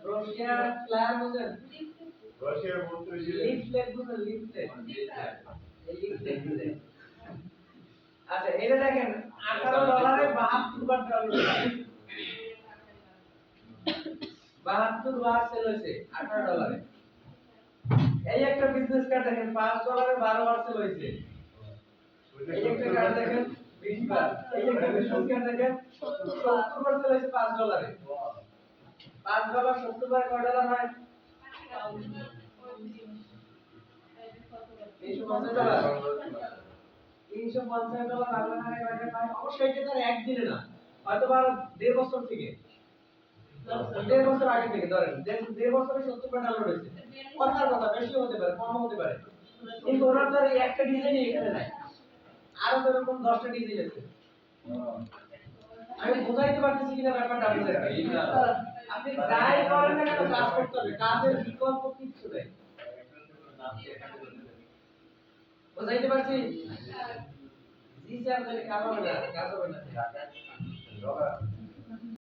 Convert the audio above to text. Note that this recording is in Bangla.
রশিয়া প্লায়ার বুঝেন? রশিয়ার মন্ত্রী ছিলেন লিফলেট বুঝেন? লিফলেট এই লিফলেট বুঝেন? আচ্ছা এটা দেখেন $18 72 বার ডাউনলোড, 72 বার সেল হয়েছে $18। এই একটা বিজনেস কার্ড দেখেন $5 12 বার সেল হয়েছে। এই একটা কার্ড দেখেন 20 বার। এই একটা বিজনেস কার্ড দেখেন 70 বার সেল হয়েছে $5 এ। $5 70 বার কয় ডলার হয়? $350। $350 বাংলা টাকায় কয়টা পায়? অবশ্যই এটা তার একদিনে না, হয়তো বা 1.5 বছর থেকে, 1.5 বছর আগে থেকে ধরেন 1.5 বছরে 70 বার ডাউনলোড হয়েছে। কথার কথা, বেশি হতে পারে, কম হতে পারে, কিন্তু ওনার তো এই একটা ডিজাইনই এখানে নাই, আরো তো এরকম 10টা ডিজাইন আছে। আমি বুঝাইতে পারতেছি কিনা ব্যাপারটা আপনাদেরকে? আপনি যাই করেন না কেন কাজ করতে হবে, কাজের বিকল্প কিছু নেই। বুঝাইতে পারছি? জি স্যার, তাহলে কাজ হবে না, কাজ হবে না।